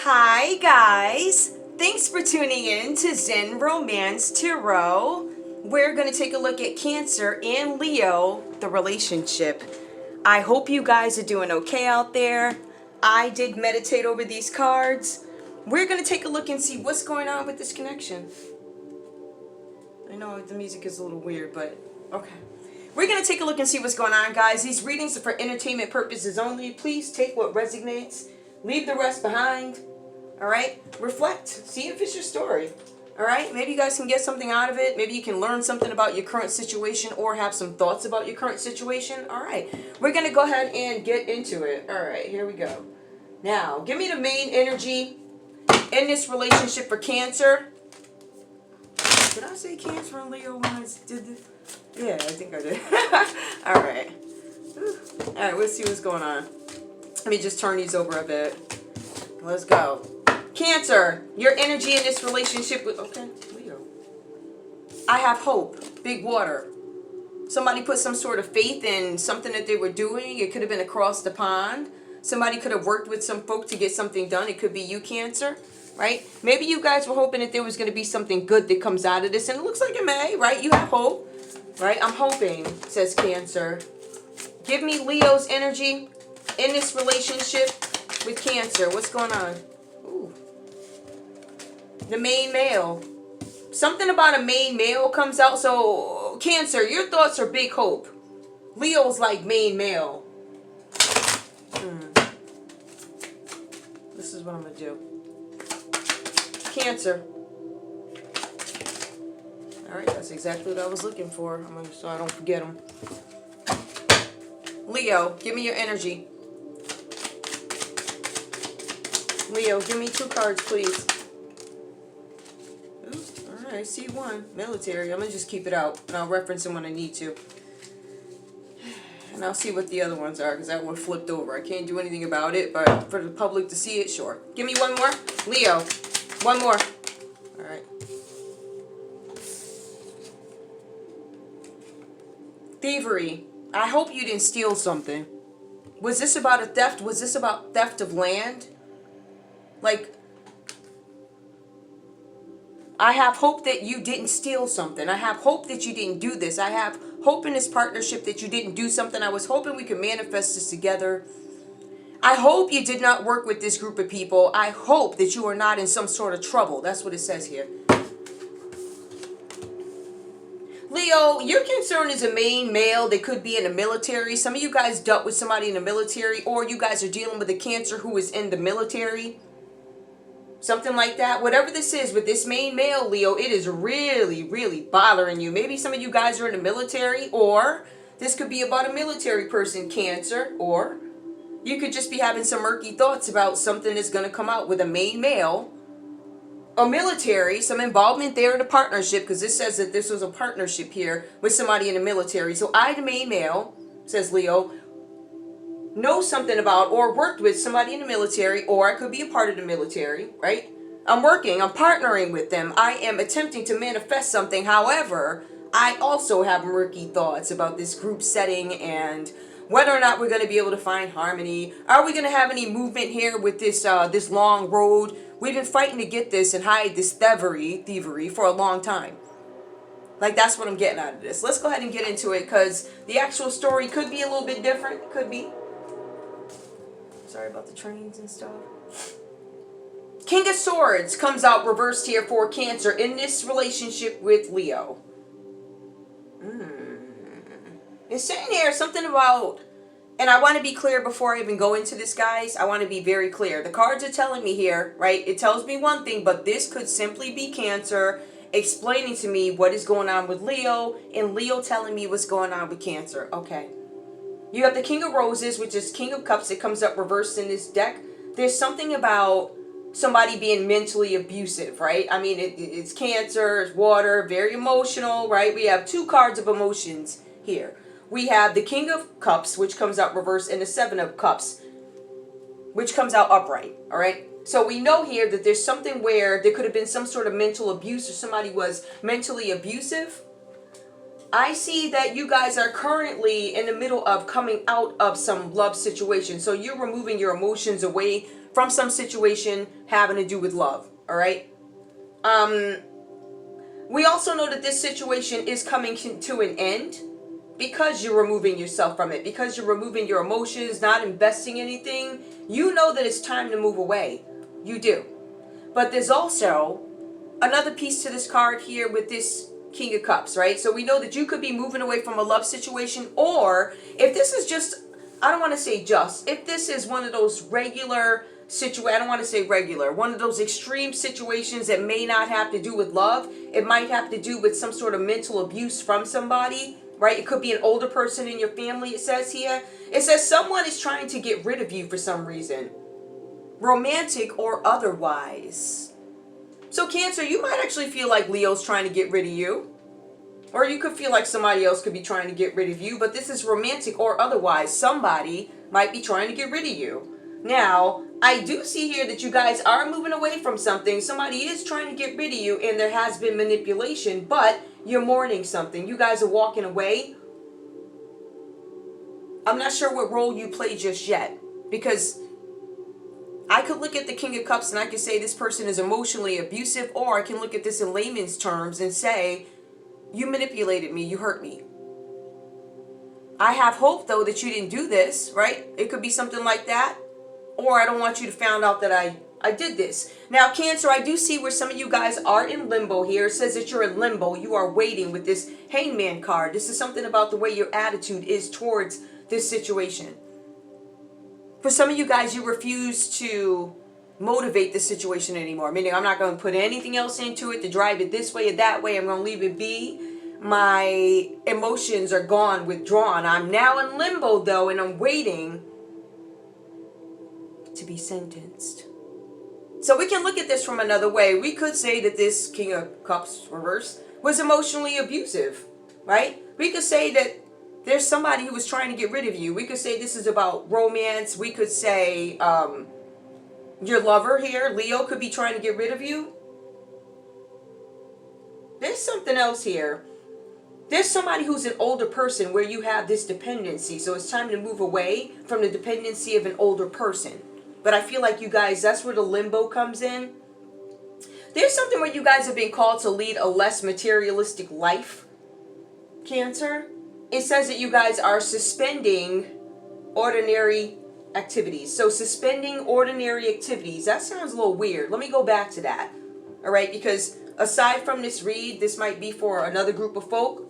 Hi guys, thanks for tuning in to Zen Romance Tarot. We're going to take a look at Cancer and Leo, the relationship. I hope you guys are doing okay out there. I did meditate over these cards. We're going to take a look and see what's going on with this connection. I know the music is a little weird, but okay. We're going to take a look and see what's going on, guys. These readings are for entertainment purposes only. Please take what resonates. Leave the rest behind. Alright? Reflect. See if it's your story. Alright? Maybe you guys can get something out of it. Maybe you can learn something about your current situation or have some thoughts about your current situation. Alright. We're going to go ahead and get into it. Alright, here we go. Now, give me the main energy in this relationship for Cancer. Did I say Cancer and Leo when I did this? Yeah, I think I did. Alright. Alright, let's see what's going on. Let me just turn these over a bit. Let's go. Cancer, your energy in this relationship with... Okay, Leo. I have hope. Big water. Somebody put some sort of faith in something that they were doing. It could have been across the pond. Somebody could have worked with some folk to get something done. It could be you, Cancer, right? Maybe you guys were hoping that there was going to be something good that comes out of this. And it looks like it may, right? You have hope, right? I'm hoping, says Cancer. Give me Leo's energy in this relationship with Cancer. What's going on? Ooh. The main male. Something about a main male comes out. So, Cancer, your thoughts are big hope. Leo's like main male. This is what I'm going to do. Cancer. Alright, that's exactly what I was looking for. So I don't forget them. Leo, give me your energy. Leo, give me 2 cards, please. Alright, I see one. Military. I'm going to just keep it out. And I'll reference them when I need to. And I'll see what the other ones are, because that one flipped over. I can't do anything about it, but for the public to see it, sure. Give me one more. Leo. One more. Alright. Thievery. I hope you didn't steal something. Was this about a theft? Was this about theft of land? Like, I have hope that you didn't steal something. I have hope that you didn't do this. I have hope in this partnership that you didn't do something. I was hoping we could manifest this together. I hope you did not work with this group of people. I hope that you are not in some sort of trouble. That's what it says here. Leo, your concern is a main male that could be in the military. Some of you guys dealt with somebody in the military, or you guys are dealing with a Cancer who is in the military. Something like that. Whatever this is with this main male, Leo, it is really, really bothering you. Maybe some of you guys are in the military, or this could be about a military person, Cancer, or you could just be having some murky thoughts about something that's going to come out with a main male, a military, some involvement there in a partnership, because this says that this was a partnership here with somebody in the military. So I, the main male, says Leo, know something about or worked with somebody in the military, or I could be a part of the military, right? I'm partnering with them. I am attempting to manifest something. However, I also have murky thoughts about this group setting and whether or not we're going to be able to find harmony. Are we going to have any movement here with this this long road? We've been fighting to get this and hide this thievery for a long time. Like, that's what I'm getting out of this. Let's go ahead and get into it, because the actual story could be a little bit different. Could be. Sorry about the trains and stuff. King of Swords comes out reversed here for Cancer in this relationship with Leo. It's saying here something about, and I want to be clear before I even go into this, guys. I want to be very clear. The cards are telling me here, right? It tells me one thing, but this could simply be Cancer explaining to me what is going on with Leo, and Leo telling me what's going on with Cancer. Okay. You have the King of Roses, which is King of Cups. It comes up reversed in this deck. There's something about somebody being mentally abusive, right? I mean, it's Cancer, it's water, very emotional, right? We have 2 cards of emotions here. We have the King of Cups, which comes out reversed, and the 7 of Cups, which comes out upright, all right? So we know here that there's something where there could have been some sort of mental abuse, or somebody was mentally abusive. I see that you guys are currently in the middle of coming out of some love situation. So you're removing your emotions away from some situation having to do with love. All right. We also know that this situation is coming to an end because you're removing yourself from it, because you're removing your emotions, not investing anything. You know that it's time to move away. You do. But there's also another piece to this card here with this King of Cups, right? So we know that you could be moving away from a love situation, or if this is just, I don't want to say just, if this is one of those regular I don't want to say regular, one of those extreme situations that may not have to do with love. It might have to do with some sort of mental abuse from somebody, right? It could be an older person in your family, it says here. It says someone is trying to get rid of you for some reason, romantic or otherwise. So Cancer, you might actually feel like Leo's trying to get rid of you. Or you could feel like somebody else could be trying to get rid of you. But this is romantic or otherwise. Somebody might be trying to get rid of you. Now, I do see here that you guys are moving away from something. Somebody is trying to get rid of you, and there has been manipulation, but you're mourning something. You guys are walking away. I'm not sure what role you play just yet, because I could look at the King of Cups and I could say this person is emotionally abusive, or I can look at this in layman's terms and say, you manipulated me, you hurt me. I have hope, though, that you didn't do this, right? It could be something like that. Or I don't want you to find out that I did this. Now, Cancer, I do see where some of you guys are in limbo here. It says that you're in limbo. You are waiting with this Hangman card. This is something about the way your attitude is towards this situation. For some of you guys, you refuse to motivate the situation anymore. Meaning, I'm not going to put anything else into it to drive it this way or that way. I'm going to leave it be. My emotions are gone, withdrawn. I'm now in limbo, though, and I'm waiting to be sentenced. So we can look at this from another way. We could say that this King of Cups reverse was emotionally abusive, right? We could say that there's somebody who was trying to get rid of you. We could say this is about romance. We could say your lover here, Leo, could be trying to get rid of you. There's something else here. There's somebody who's an older person where you have this dependency. So it's time to move away from the dependency of an older person. But I feel like you guys, that's where the limbo comes in. There's something where you guys have been called to lead a less materialistic life, Cancer. It says that you guys are suspending ordinary activities. So suspending ordinary activities, that sounds a little weird. Let me go back to that. All right, because aside from this read, this might be for another group of folk.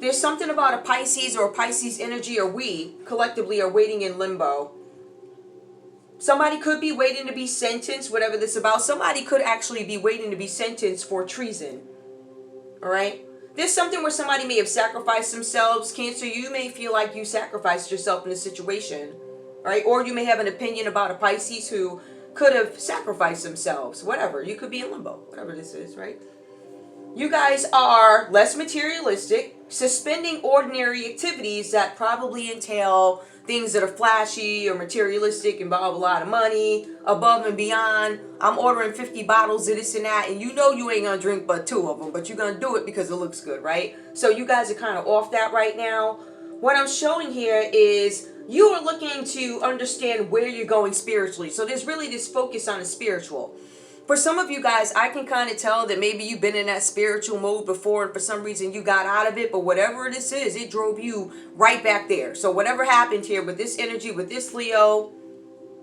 There's something about a Pisces or a Pisces energy, or we collectively are waiting in limbo. Somebody could be waiting to be sentenced, whatever this is about. Somebody could actually be waiting to be sentenced for treason. All right? There's something where somebody may have sacrificed themselves. Cancer, you may feel like you sacrificed yourself in a situation. All right? Or you may have an opinion about a Pisces who could have sacrificed themselves. Whatever. You could be in limbo. Whatever this is, right? You guys are less materialistic, suspending ordinary activities that probably entail things that are flashy or materialistic, involve a lot of money, above and beyond. I'm ordering 50 bottles of this and that, and you know you ain't gonna drink but 2 of them, but you're gonna do it because it looks good, right? So you guys are kind of off that right now. What I'm showing here is you are looking to understand where you're going spiritually. So there's really this focus on the spiritual. For some of you guys, I can kind of tell that maybe you've been in that spiritual mode before and for some reason you got out of it. But whatever this is, it drove you right back there. So whatever happened here with this energy, with this Leo,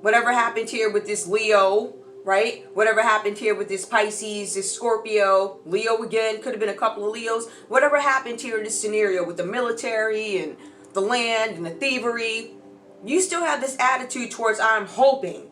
whatever happened here with this Leo, right? Whatever happened here with this Pisces, this Scorpio, Leo again, could have been a couple of Leos. Whatever happened here in this scenario with the military and the land and the thievery, you still have this attitude towards I'm hoping.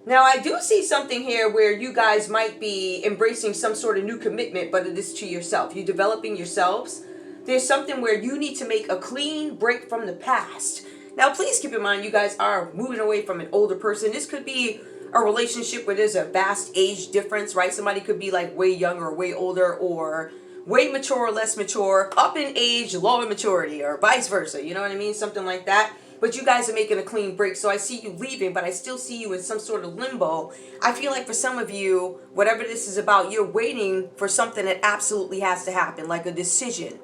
Now, I do see something here where you guys might be embracing some sort of new commitment, but it is to yourself. You're developing yourselves. There's something where you need to make a clean break from the past. Now, please keep in mind, you guys are moving away from an older person. This could be a relationship where there's a vast age difference, right? Somebody could be like way younger or way older, or way mature or less mature, up in age, low in maturity, or vice versa. You know what I mean? Something like that. But you guys are making a clean break. So I see you leaving, but I still see you in some sort of limbo. I feel like for some of you, whatever this is about, you're waiting for something that absolutely has to happen, like a decision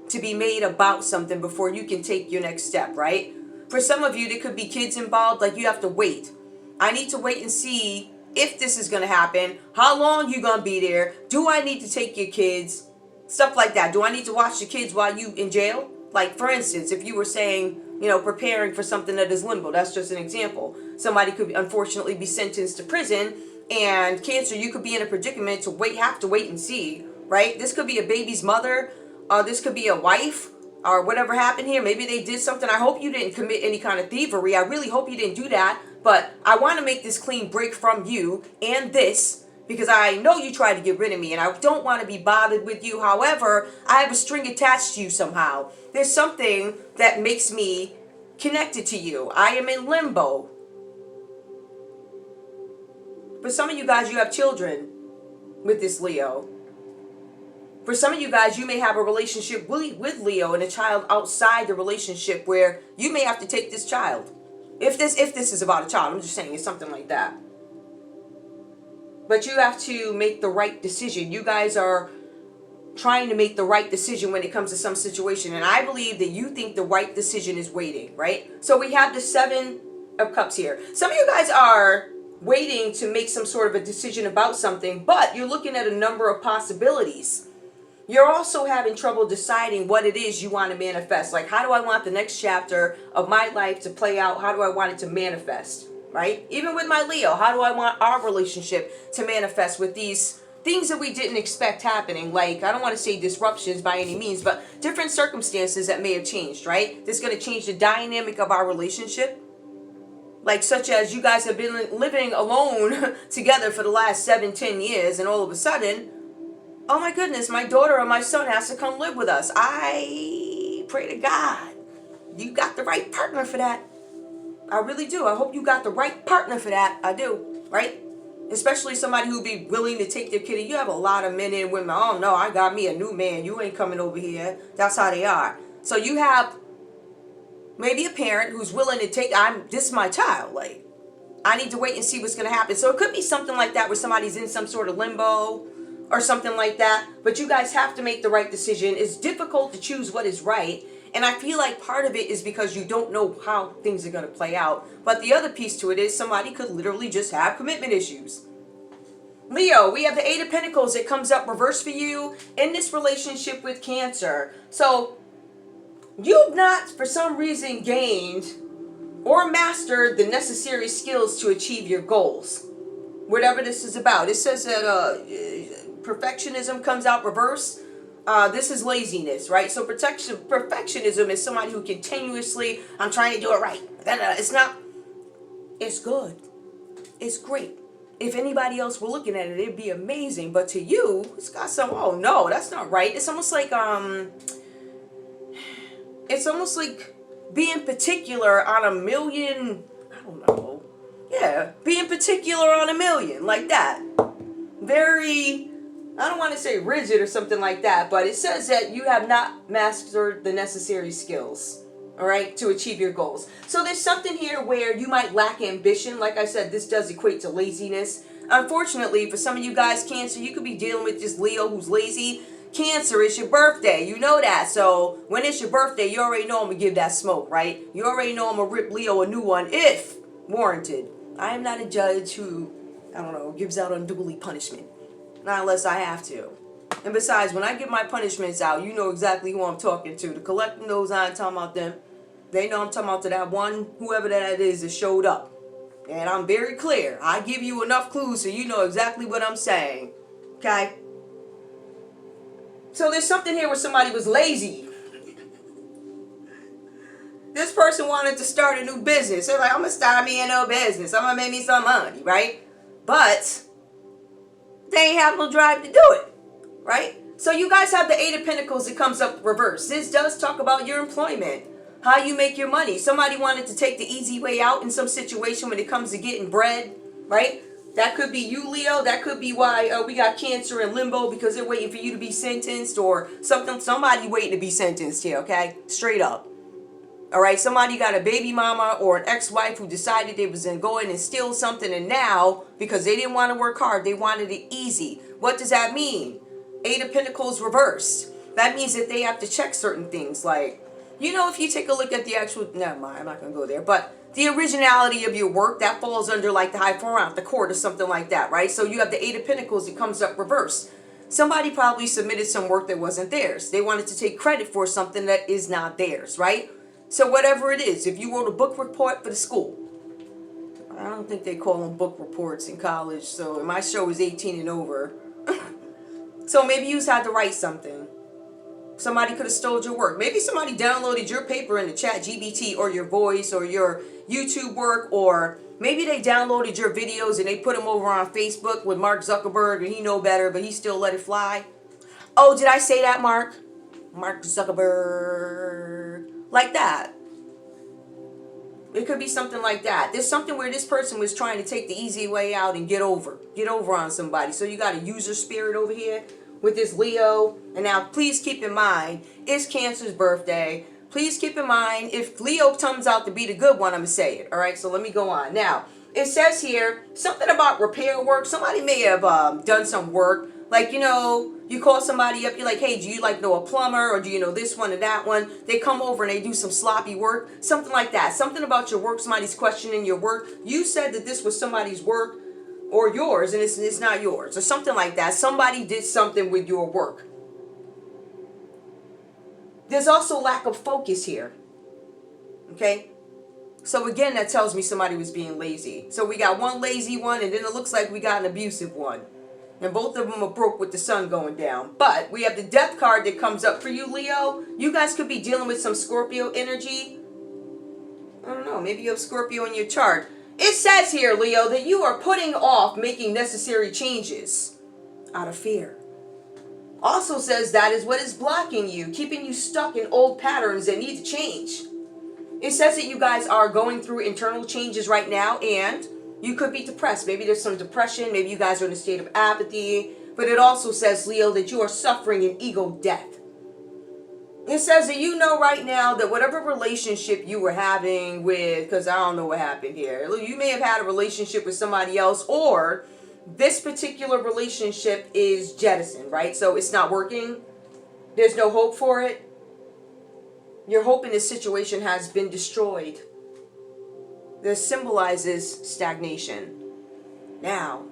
to be made about something before you can take your next step, right? For some of you, there could be kids involved, like you have to wait. I need to wait and see if this is going to happen. How long you going to be there? Do I need to take your kids? Stuff like that. Do I need to watch the kids while you in jail? Like, for instance, if you were saying, preparing for something that is limbo, that's just an example. Somebody could unfortunately be sentenced to prison, and cancer, you could be in a predicament to have to wait and see, right? This could be a baby's mother. This could be a wife, or whatever happened here. Maybe they did something. I hope you didn't commit any kind of thievery. I really hope you didn't do that. But I want to make this clean break from you and this, because I know you tried to get rid of me and I don't want to be bothered with you. However, I have a string attached to you somehow. There's something that makes me connected to you. I am in limbo. For some of you guys, you have children with this Leo. For some of you guys, you may have a relationship with Leo and a child outside the relationship where you may have to take this child. If this is about a child, I'm just saying it's something like that. But you have to make the right decision. You guys are trying to make the right decision when it comes to some situation. And I believe that you think the right decision is waiting, right? So we have the 7 of Cups here. Some of you guys are waiting to make some sort of a decision about something, but you're looking at a number of possibilities. You're also having trouble deciding what it is you want to manifest. Like, how do I want the next chapter of my life to play out? How do I want it to manifest, right? Even with my Leo, how do I want our relationship to manifest with these things that we didn't expect happening? Like, I don't want to say disruptions by any means, but different circumstances that may have changed, right? This is going to change the dynamic of our relationship. Like, such as you guys have been living alone together for the last 7-10 years, and all of a sudden, oh my goodness, my daughter or my son has to come live with us. I pray to God you got the right partner for that. I really do. I hope you got the right partner for that. I do, right? Especially somebody who be willing to take their kid. You have a lot of men and women. Oh no, I got me a new man. You ain't coming over here. That's how they are. So you have maybe a parent who's willing to take, this is my child. Like, I need to wait and see what's going to happen. So it could be something like that where somebody's in some sort of limbo or something like that. But you guys have to make the right decision. It's difficult to choose what is right. And I feel like part of it is because you don't know how things are going to play out. But the other piece to it is somebody could literally just have commitment issues. Leo, we have the 8 of Pentacles. It comes up reverse for you in this relationship with Cancer. So you've not, for some reason, gained or mastered the necessary skills to achieve your goals. Whatever this is about. It says that perfectionism comes out reverse. This is laziness, right? So perfectionism is somebody who continuously, I'm trying to do it right. It's not, it's good. It's great. If anybody else were looking at it, it'd be amazing. But to you, it's got some, oh no, that's not right. It's almost like, being particular on a million, I don't know. Yeah, being particular on a million, like that. Very, I don't want to say rigid or something like that, but it says that you have not mastered the necessary skills, all right, to achieve your goals. So there's something here where you might lack ambition. Like I said, this does equate to laziness. Unfortunately, for some of you guys, Cancer, you could be dealing with this Leo who's lazy. Cancer, it's your birthday. You know that. So when it's your birthday, you already know I'm going to give that smoke, right? You already know I'm going to rip Leo a new one if warranted. I am not a judge who, I don't know, gives out unduly punishment. Not unless I have to. And besides, when I give my punishments out, you know exactly who I'm talking to. The collecting those, I ain't talking about them. They know I'm talking about to that one, whoever that is that showed up. And I'm very clear. I give you enough clues so you know exactly what I'm saying. Okay? So there's something here where somebody was lazy. This person wanted to start a new business. They're like, I'm going to start me a new business. I'm going to make me some money, right? But they ain't have no drive to do it, right? So you guys have the 8 of Pentacles. It comes up reverse. This does talk about your employment, how you make your money. Somebody wanted to take the easy way out in some situation when it comes to getting bread, right? That could be you, Leo. That could be why we got Cancer in limbo because they're waiting for you to be sentenced or something. Somebody waiting to be sentenced here, okay? Straight up. All right, somebody got a baby mama or an ex-wife who decided they was going to go in and steal something, and now, because they didn't want to work hard, they wanted it easy. What does that mean? 8 of Pentacles reversed. That means that they have to check certain things. Like, you know, if you take a look at the actual, never mind, I'm not going to go there. But the originality of your work, that falls under like the High Fourant, the court, or something like that, right? So you have the Eight of Pentacles, it comes up reverse. Somebody probably submitted some work that wasn't theirs. They wanted to take credit for something that is not theirs, right? So whatever it is, if you wrote a book report for the school, I don't think they call them book reports in college, so my show is 18 and over. So maybe you just had to write something. Somebody could have stole your work. Maybe somebody downloaded your paper in the ChatGPT, or your voice, or your YouTube work, or maybe they downloaded your videos and they put them over on Facebook with Mark Zuckerberg, and he know better, but he still let it fly. Oh, did I say that, Mark? Mark Zuckerberg. Like that. It could be something like that. There's something where this person was trying to take the easy way out and get over on somebody. So you got a user spirit over here with this Leo. And now please keep in mind, it's Cancer's birthday. Please keep in mind, if Leo comes out to be the good one, I'm going to say it. All right, so let me go on. Now, it says here something about repair work. Somebody may have done some work. Like, you know, you call somebody up, you're like, hey, do you like know a plumber, or do you know this one or that one? They come over and they do some sloppy work, something like that. Something about your work, somebody's questioning your work. You said that this was somebody's work or yours, and it's not yours, or something like that. Somebody did something with your work. There's also lack of focus here, okay? So again, that tells me somebody was being lazy. So we got one lazy one, and then it looks like we got an abusive one. And both of them are broke with the sun going down. But we have the Death card that comes up for you, Leo. You guys could be dealing with some Scorpio energy. I don't know. Maybe you have Scorpio in your chart. It says here, Leo, that you are putting off making necessary changes out of fear. Also says that is what is blocking you, keeping you stuck in old patterns that need to change. It says that you guys are going through internal changes right now, and you could be depressed. Maybe there's some depression. Maybe you guys are in a state of apathy. But it also says, Leo, that you are suffering an ego death. It says that you know right now that whatever relationship you were having with, because I don't know what happened here. You may have had a relationship with somebody else, or this particular relationship is jettisoned, right? So it's not working. There's no hope for it. Your hope in this situation has been destroyed. This symbolizes stagnation. Now,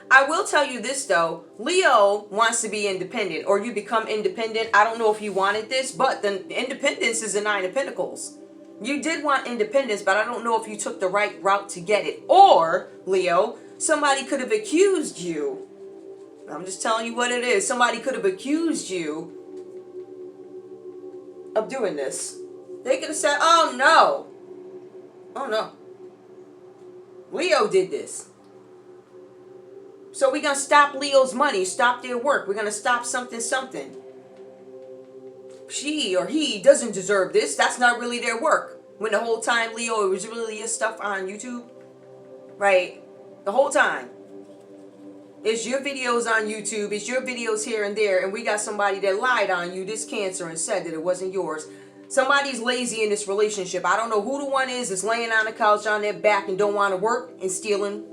I will tell you this though, Leo wants to be independent, or you become independent. I don't know if you wanted this, but the independence is the Nine of Pentacles. You did want independence, but I don't know if you took the right route to get it. Or, Leo, somebody could have accused you. I'm just telling you what it is. Somebody could have accused you of doing this. They could have said, oh no. Oh no. Leo did this. So we're going to stop Leo's money, stop their work. We're going to stop something. She or he doesn't deserve this. That's not really their work. When the whole time, Leo, it was really your stuff on YouTube. Right? The whole time. It's your videos on YouTube. It's your videos here and there. And we got somebody that lied on you, this Cancer, and said that it wasn't yours. Somebody's lazy in this relationship. I don't know who the one is that's laying on the couch on their back and don't want to work and stealing.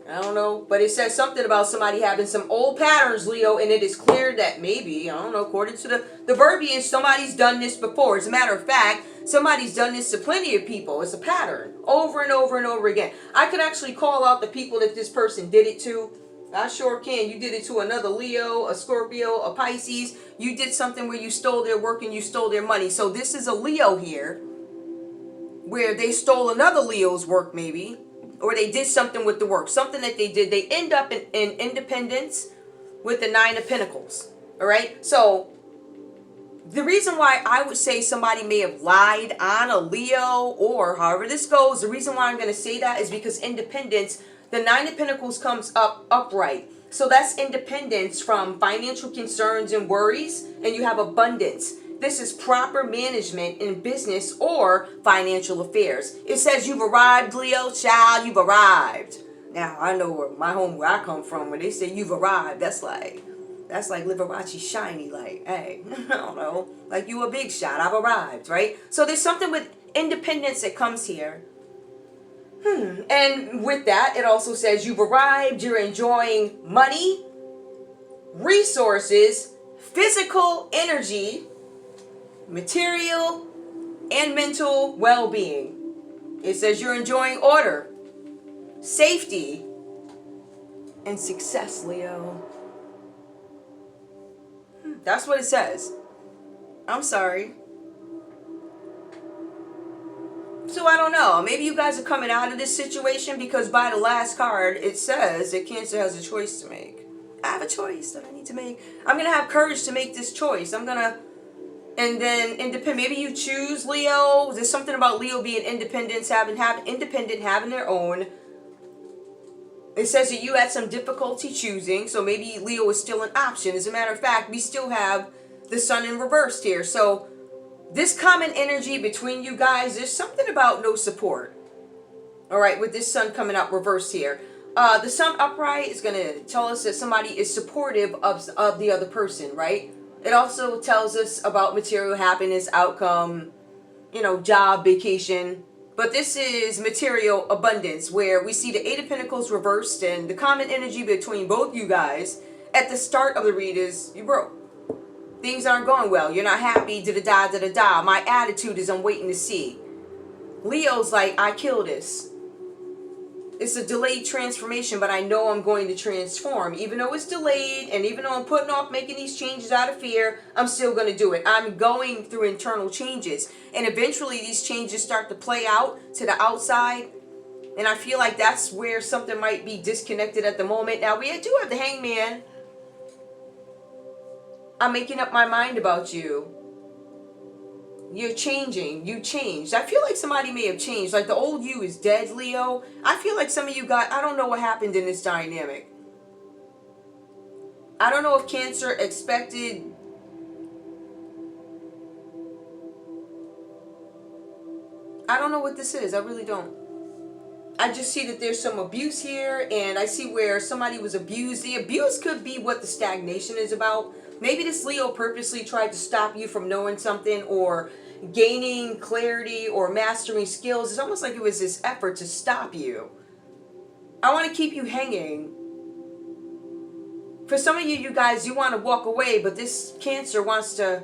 I don't know. But it says something about somebody having some old patterns, Leo. And it is clear that maybe, I don't know, according to the verbiage, somebody's done this before. As a matter of fact, somebody's done this to plenty of people. It's a pattern over and over and over again. I could actually call out the people that this person did it to. I sure can. You did it to another Leo, a Scorpio, a Pisces. You did something where you stole their work and you stole their money. So this is a Leo here where they stole another Leo's work maybe, or they did something with the work. Something that they did. They end up in independence with the Nine of Pentacles. All right? So the reason why I would say somebody may have lied on a Leo, or however this goes, the reason why I'm going to say that is because independence, the Nine of Pentacles comes up upright. So that's independence from financial concerns and worries, and you have abundance. This is proper management in business or financial affairs. It says you've arrived, Leo, child, you've arrived. Now, I know where I come from, when they say you've arrived, that's like Liberace shiny, like, hey, I don't know, like you a big shot, I've arrived, right? So there's something with independence that comes here. And with that, it also says you've arrived, you're enjoying money, resources, physical energy, material and mental well-being. It says you're enjoying order, safety, and success, Leo. That's what it says. I'm sorry. So I don't know. Maybe you guys are coming out of this situation because by the last card, it says that Cancer has a choice to make. I have a choice that I need to make. I'm going to have courage to make this choice. I'm going to, and then independent. Maybe you choose Leo. There's something about Leo being independent, having their own. It says that you had some difficulty choosing, so maybe Leo is still an option. As a matter of fact, we still have the Sun in reverse here. So this common energy between you guys, there's something about no support. All right, with this Sun coming out reversed here. The Sun upright is going to tell us that somebody is supportive of the other person, right? It also tells us about material happiness, outcome, job, vacation. But this is material abundance, where we see the Eight of Pentacles reversed, and the common energy between both you guys at the start of the read is you broke. Things aren't going well. You're not happy, da-da-da. My attitude is I'm waiting to see. Leo's like, I kill this. It's a delayed transformation, but I know I'm going to transform. Even though it's delayed, and even though I'm putting off making these changes out of fear, I'm still going to do it. I'm going through internal changes. And eventually these changes start to play out to the outside. And I feel like that's where something might be disconnected at the moment. Now, we do have the Hangman. I'm making up my mind about you. You're changing. You changed. I feel like somebody may have changed. Like the old you is dead, Leo. I feel like some of you got, I don't know what happened in this dynamic. I don't know if Cancer expected. I don't know what this is. I really don't. I just see that there's some abuse here, and I see where somebody was abused. The abuse could be what the stagnation is about. Maybe this Leo purposely tried to stop you from knowing something or gaining clarity or mastering skills. It's almost like it was this effort to stop you. I want to keep you hanging. For some of you, you guys, you want to walk away, but this Cancer wants to,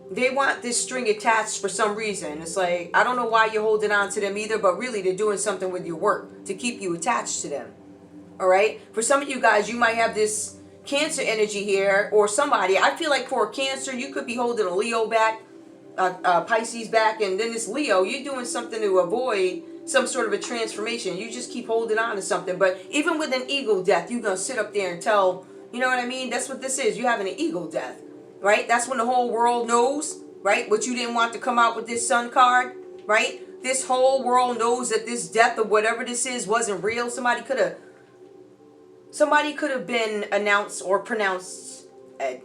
they want this string attached for some reason. It's like, I don't know why you're holding on to them either, but really they're doing something with your work to keep you attached to them. All right? For some of you guys, you might have this Cancer energy here, or somebody. I feel like for a Cancer, you could be holding a Leo back, Pisces back, and then this Leo, you're doing something to avoid some sort of a transformation. You just keep holding on to something. But even with an ego death, you're going to sit up there and tell, you know what I mean? That's what this is. You're having an ego death, right? That's when the whole world knows, right? What you didn't want to come out with this Sun card, right? This whole world knows that this death or whatever this is wasn't real. Somebody could have been announced or pronounced Ed.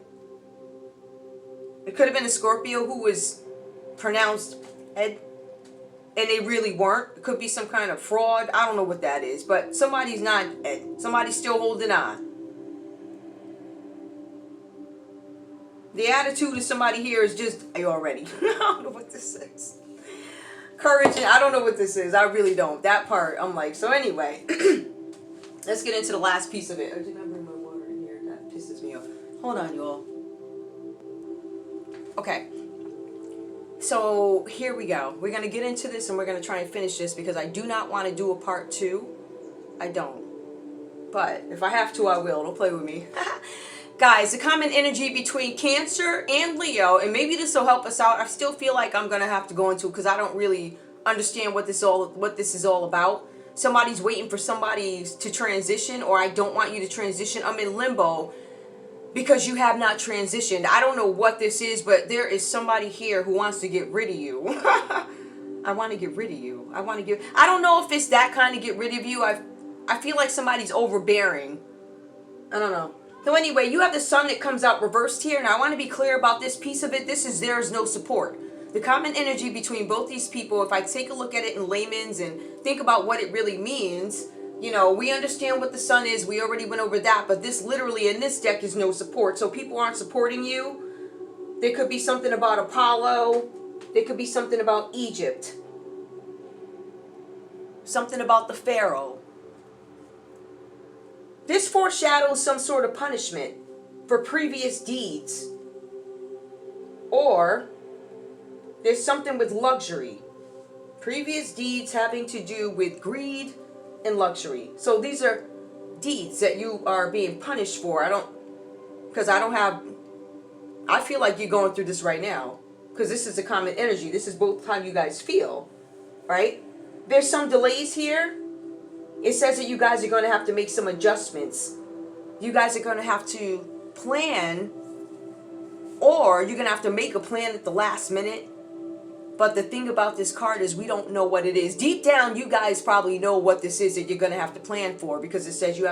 It could have been a Scorpio who was pronounced Ed, and they really weren't. It could be some kind of fraud. I don't know what that is, but somebody's not Ed. Somebody's still holding on. The attitude of somebody here is just, I already. I don't know what this is. Courage, and I don't know what this is. I really don't. That part, I'm like, so anyway. Let's get into the last piece of it. I did not bring my water in here. That pisses me off. Hold on, y'all. Okay. So here we go. We're going to get into this and we're going to try and finish this because I do not want to do a part 2. I don't. But if I have to, I will. Don't play with me. Guys, the common energy between Cancer and Leo, and maybe this will help us out. I still feel like I'm going to have to go into it because I don't really understand what this is all about. Somebody's waiting for somebody to transition, or I don't want you to transition. I'm in limbo because you have not transitioned. I don't know what this is, but there is somebody here who wants to get rid of you. I want to get rid of you. I don't know if it's that kind of get rid of you. I feel like somebody's overbearing. I don't know. So anyway, you have the Sun that comes out reversed here, and I want to be clear about this piece of it. This is there is no support. The common energy between both these people, if I take a look at it in layman's and think about what it really means, we understand what the Sun is. We already went over that, but this literally in this deck is no support. So people aren't supporting you. There could be something about Apollo. There could be something about Egypt. Something about the Pharaoh. This foreshadows some sort of punishment for previous deeds. Or There's something with luxury. Previous deeds having to do with greed and luxury. So these are deeds that you are being punished for. I feel like you're going through this right now. Because this is a common energy. This is both how you guys feel. Right? There's some delays here. It says that you guys are going to have to make some adjustments. You guys are going to have to plan, or you're going to have to make a plan at the last minute. But the thing about this card is we don't know what it is. Deep down, you guys probably know what this is that you're going to have to plan for, because it says you have